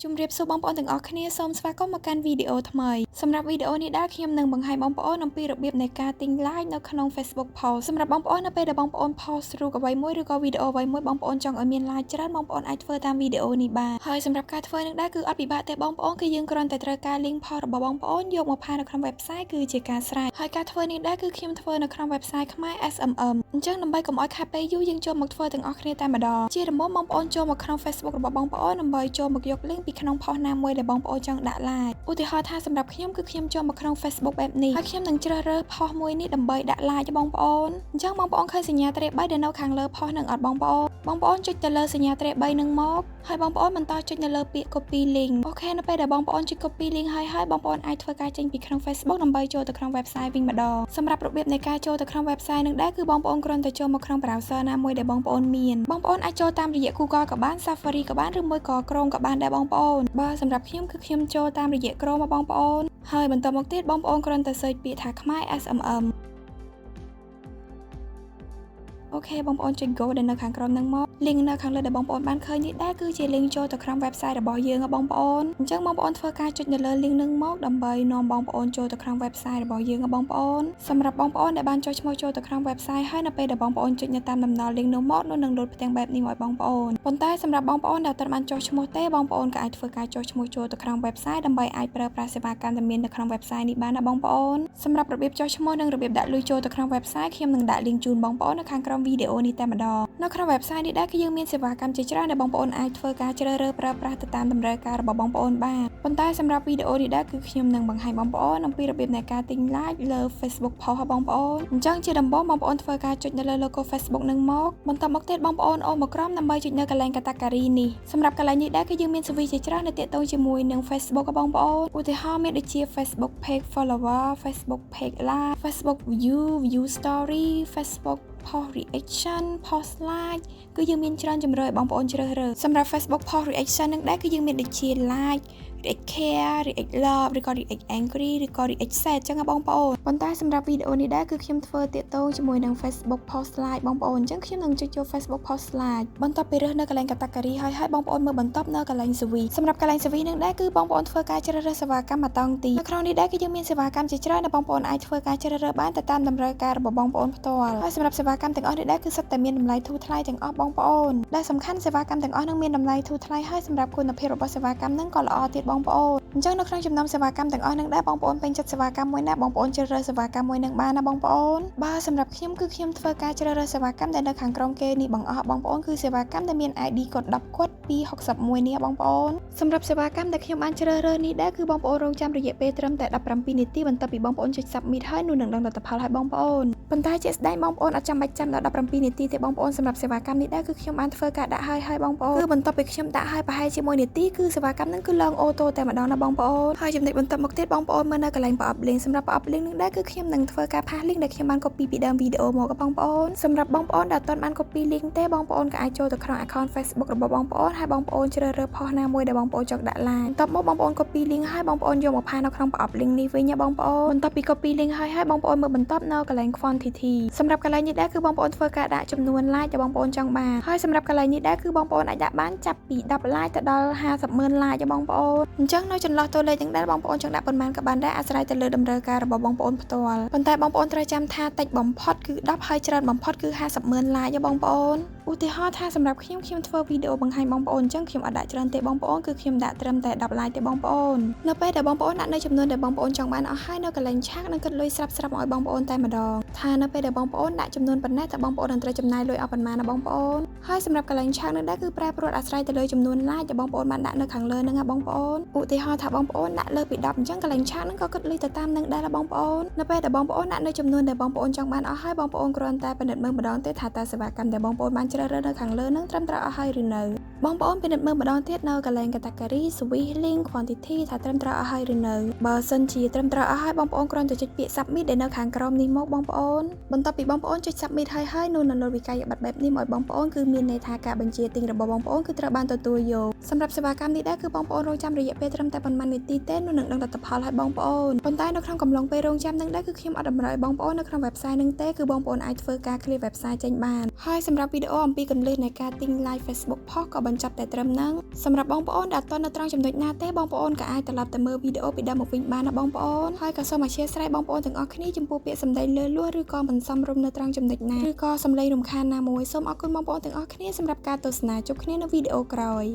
ជំរាបសួរបងប្អូនទាំងអស់គ្នាសូមស្វាគមន៍មកកាន់វីដេអូថ្មីសម្រាប់វីដេអូនេះដែរខ្ញុំនឹងបង្ហាញបងប្អូនអំពីរបៀបនៃការទិញ like នៅក្នុង Facebook Post សម្រាប់បងប្អូននៅពេលដែលបងប្អូន post រូបអ្វីមួយឬក៏វីដេអូអ្វីមួយបងប្អូនចង់ឲ្យមាន like ច្រើនបងប្អូនអាចធ្វើតាមវីដេអូនេះបានហើយសម្រាប់ការធ្វើនឹងដែរគឺអត់ពិបាកទេបងប្អូនគឺយើងគ្រាន់តែត្រូវការ link post របស់បងប្អូនយកមកផានៅក្នុង website គឺជាការស្រេចហើយការធ្វើនេះដែរគឺខ្ញុំធ្វើនៅក្នុង website ខ្មែរ SMM អញ្ចឹងដើម្បីកុំឲ្យខាតពេលយូរយើងចូលមកធ្វើទាំងអស់គ្នាតែម្ដងជាដំបូងបងប្អូនចូលមកក្នុង Facebook របស់បងប្អូនដើម្បីចូលមកយក link ពីក្នុង post ណាមួយដែលបងប្អូនចង់ដាក់ like ឧទាហរណ៍ថាសម្រាប់ខ្ញុំគឺខ្ញុំចូលមកក្នុង Facebook បែបនេះហើយខ្ញុំនឹងជ្រើសរើស post មួយនេះដើម្បីដាក់ like បងប្អូនអញ្ចឹងបងប្អូនឃើញសញ្ញាទ្រាប3ដែលនៅខាងលើ post នឹងអត់បងប្អូនចុចទៅលើសញ្ញាទ្រាប3នឹងមកហើយបងប្អូនបន្តចុចនៅលើពាក្យ copy link អូខេនៅពេលដែលបងប្អូនចុច copy link ហើយបងប្អូនអាចធ្វើការចេញពីក្នុង Facebook ដើម្បីចូលទៅក្នុង website វិញម្ដងសម្រាប់របៀបនៃការចូលទៅក្នុង website នឹងដែរគឺបងប្អូនគ្រាន់តែចូលមកក្នុង browser ណាមួយដែលបងប្អូនមានបងប្អូនអាចចូលតាមរយៈ Google ក៏បាន Safari ក៏បានឬមួយក៏ Chrome ក៏បានដែរបងប្អូនបើសម្រាប់ខ្ញុំគឺខ្ញុំចូលតាមរយៈ Chrome បងប្អូនហើយបន្តមកទៀតបងប្អូនគ្រាន់តែ search ពាក្យថាខ្មែរ SMM អូខេបងប្អូនចុច go ដែលនៅខាងក្រោមហ្នឹងមក link នៅខាងលើដែលបងប្អូនបានឃើញនេះដែរគឺជា link ចូលទៅក្នុង website របស់យើងបងប្អូនអញ្ចឹងបងប្អូនធ្វើការចុចនៅលើ link ហ្នឹងមកដើម្បីនាំបងប្អូនចូលទៅក្នុង website របស់យើងបងប្អូនសម្រាប់បងប្អូនដែលបានចុចឈ្មោះចូលទៅក្នុង website ហើយនៅពេលដែលបងប្អូនចុចនៅតាមដំណល់ link នោះមកនោះនឹងលោតផ្ទាំងបែបនេះមកបងប្អូនប៉ុន្តែសម្រាប់បងប្អូនដែលអត់បានចុះឈ្មោះទេបងប្អូនក៏អាចធ្វើការចុះឈ្មោះចូលទៅក្នុង website ដើម្បីអាចប្រើប្រាស់សេវាកម្មដែលមាននៅក្នុង website នេះបានណាបងប្អូនសម្រាប់របៀបចុះឈ្មោះនិងរបៀបដាក់លុយចូលទៅក្នុង website ខ្ញុំនឹងដាក់ link ជូនបងប្អូននៅខាងក្រោមវីដេអូនេះតែម្ដងនៅក្នុង website នេះដែរគឺយើងមានសេវាកម្មជាច្រើនដែលបងប្អូនអាចធ្វើការជ្រើសរើសប្រើប្រាស់ទៅតាមតម្រូវការរបស់បងប្អូនបានប៉ុន្តែសម្រាប់វីដេអូនេះដែរគឺខ្ញុំនឹងបង្ហាញបងប្អូនអំពីរបៀបនៃការទិញ like លើ Facebook Post របស់បងប្អូនអញ្ចឹងជាដំបូងបងប្អូនធ្វើការចុចនៅលើ logo Facebook នឹងមកបន្តមកទៀតបងប្អូនអូនមកក្រោមដើម្បីចុចនៅកន្លែង category នេះសម្រាប់កន្លែងនេះដែរគឺយើងមានservisជាច្រើនដែលទាក់ទងជាមួយនឹង Facebook របស់បងប្អូនឧទាហរណ៍មានដូចជា Facebook page follower Facebook page like Facebook view story Facebook post reaction post like គឺយើងមានច្រើនជម្រើសឲ្យបងប្អូនជ្រើសរើសសម្រាប់ Facebook post reaction នឹងដែរគឺយើងមានដូចជា like react care react love ឬក៏ react angry ឬក៏ react sad ចឹងបងប្អូនប៉ុន្តែសម្រាប់វីដេអូនេះដែរគឺខ្ញុំធ្វើទាក់ទងជាមួយនឹង Facebook post like បងប្អូនអញ្ចឹងខ្ញុំនឹងចុចចូល Facebook post like បន្ទាប់ពីរើសនៅកន្លែង category ហើយបងប្អូនមើលបន្ទាប់នៅកន្លែង service សម្រាប់កន្លែង service នឹងដែរគឺបងប្អូនធ្វើការជ្រើសរើសសេវាកម្មមកតង់ទីនៅក្នុងនេះដែរគឺយើងមានសេវាកម្មជាច្រើនដែលបងប្អូនអាចធ្វើការជ្រើសរើសបានទៅតាមតម្រូវការរបស់បងប្អូនផ្ទាល់ហើយសម្រាប់សេវាកម្មទាំងអស់នេះដែរគឺសុទ្ធតែមានតម្លៃធូរថ្លៃទាំងអស់បងប្អូនដែលសំខាន់សេវាកម្មទាំងអស់នឹងមានតម្លៃធូរថ្លៃហើយសម្រាប់គុណភាពរបស់សេវាកម្មនឹងក៏ល្អទៀតបងប្អូនអញ្ចឹងនៅក្នុងចំណោមសេវាកម្មទាំងអស់នឹងដែរបងប្អូនពេញចិត្តសេវាកម្មមួយណាបងប្អូនជ្រើសរើសសេវាកម្មមួយនឹងបានណាបងប្អូនបើសម្រាប់ខ្ញុំគឺខ្ញុំធ្វើការជ្រើសរើសសេវាកម្មដែលនៅខាងក្រោមគេនេះបងអស់បងប្អូនគឺសេវាកម្មដែលមាន ID កូដ10គាត់ពី61នេះបងប្អូនសម្រាប់សេវាកម្មដែលខ្ញុំបានជ្រើសរើសនេះដែរគឺបងប្អូនរងចាំរយៈពេលត្រឹមតែ17នាទីបន្ទាប់ពីបងប្អូនចុច submit ហើយនោះនឹងដឹងលទ្ធផលឲ្យបងប្អូនប៉ុន្តែជាក់ស្ដែងបងប្អូនអត់ចាំបាច់ចាំដល់17នាទីទេបងប្អូនសម្រាប់សេវាកម្មនេះដែរគឺខ្ញុំបានធ្វើការដាក់ឲ្យបងប្អូនគឺបន្ទាប់ពីខ្ញុំដាក់ឲ្យប្រហែលជា1នាទីគឺសេវាកម្មហ្នឹងគឺឡើងអូតូតែម្ដងណាបងប្អូនហើយចំណុចបន្ទាប់មកទៀតបងប្អូនមើលនៅកន្លែងប្រអប់ link សម្រាប់ប្រអប់ link នឹងដែរគឺខ្ញុំនឹងធ្វើការផាស link ដែលខ្ញុំបាន copy ពីដើមវីដេអូមកបងប្អូនសម្រាប់បងប្អូនដែលអត់បាន copy link ទេបងប្អូនក៏អាចចូលទៅក្នុង account Facebook របស់បងប្អូនហើយបងប្អូនជ្រើសរើស post ណាមួយដែលបងប្អូនចង់ដាក់ like បន្ទាប់មកបងប្អូន copy link ហើយបងប្អូនយកមកផានៅក្នុងប្រអប់ link នេះវិញណាបងប្អូនបន្ទាប់ពី copy link ហើយបងប្អូនមើលបន្ទាប់នៅកន្លែង quantity សម្រាប់កន្លែងនេះដែរគឺបងប្អូនធ្វើការដាក់ចំនួន like ដែលបងប្អូនចង់បានហើយសម្រាប់កន្លែងនេះដែរគឺបងប្អូនអាចដាក់បានចាប់ពី10 like ទៅដល់50,000 like បងប្អូនអញ្ចឹងនៅចន្លោះតួលេខទាំងដែលបងប្អូនចង់ដាក់ប៉ុន្មានក៏បានដែរអាស្រ័យទៅលើតម្រូវការរបស់បងប្អូនផ្ទាល់ប៉ុន្តែបងប្អូនត្រូវចាំថាតិចបំផុតគឺ10ហើយច្រើនបំផុតគឺ50,000 like បងប្អូនឧទាហរណ៍ថាសម្រាប់ខ្ញុំធ្វើវីដេអូបង្ហាញបងប្អូនអញ្ចឹងខ្ញុំអត់ដាក់ច្រើនទេបងប្អូនគឺខ្ញុំដាក់ត្រឹមតែ10 like ទេបងប្អូននៅពេលដែលបងប្អូនដាក់នៅចំនួនដែលបងប្អូនចង់បានអស់ហើយនៅកន្លែងឆាកនឹងគិតលុយស្រាប់ឲ្យបងប្អូនតែម្ដងថានៅពេលដែលបងប្អូនដាក់ចំនួនប៉ុណ្ណេះតើបងប្អូននឹងត្រូវចំណាយលុយអស់ប៉ុន្មានណាបងប្អូនហើយសម្រាប់កន្លែងឆាកនឹងដែរគឺប្រែប្រួលអាស្រ័យទៅលើចំនួន like ដែលបងប្អូនបានដាក់នៅខាងលើហ្នឹងណាបងប្អូនឧទាហរណ៍ថាបងប្អូនដាក់លើពី10អញ្ចឹងកន្លែងឆាកនឹងក៏គិតលុយទៅតាមនឹងដែរបងប្អូននៅពេលដែលបងប្អូនដាក់នៅចំនួនដែលបងប្អូនចង់បានអស់ហើយបងប្អូនគ្រាន់តែពិនិត្យមើលម្ដងទេថាតើសេវាកម្មដែលបងប្អូនបានជ្រើសរើសនៅខាងលើនឹងត្រឹមត្រូវអស់ហើយឬនៅបងប្អូនពិនិត្យមើលម្ដងទៀតនៅកន្លែង category service link quantity ថាត្រឹមត្រូវអស់ហើយឬនៅបើសិនជាត្រឹមត្រូវអស់ហើយបងប្អូនគ្រាន់តែចុចពាក្យ submit ដែលនៅខាងក្រោមនេះមកបងប្អូនបន្ទាប់ពីបងប្អូនចុច submit ហើយនោះនឹងលោតវិក័យប័ត្របែបនេះមកឲ្យបងប្អូនគឺមានន័យថាការបញ្ជាទិញរបស់បងប្អូនគឺត្រូវបានទទួលយកសម្រាប់សេវាកម្មនេះដែរគឺបងប្អូនរងចាំរយៈពេលត្រឹមតែប៉ុន្មាននាទីទេនោះនឹងដឹងលទ្ធផលឲ្យបងប្អូនប៉ុន្តែនៅក្នុងកំឡុងពេលរងចាំនឹងដែរគឺខ្ញុំអត់តម្រូវឲ្យបងប្អូននៅក្នុង website នឹងទេគឺបងប្អូនអាចធ្វើការ clear website ចេញបានហើយសម្រាប់វីដេអូអំពីគន្លឹះនៃការទិញ live Facebook post ក៏បញ្ បញ្ចប់តែត្រឹមហ្នឹងសម្រាប់បងប្អូនដែលអត់ទាន់នៅត្រង់ចំណុចណាទេបងប្អូនក៏អាចត្រឡប់ទៅមើលវីដេអូពីដើមមកវិញបានណាបងប្អូនហើយក៏សូមអធិស្ឋានបងប្អូនទាំងអស់គ្នាចំពោះពាក្យសម្ដីលើសលួសឬក៏មិនសមរម្យនៅត្រង់ចំណុចណាឬក៏សម្លេងរំខានណាមួយសូមអរគុណបងប្អូនទាំងអស់គ្នាសម្រាប់ការទស្សនាជួបគ្នានៅវីដេអូក្រោយ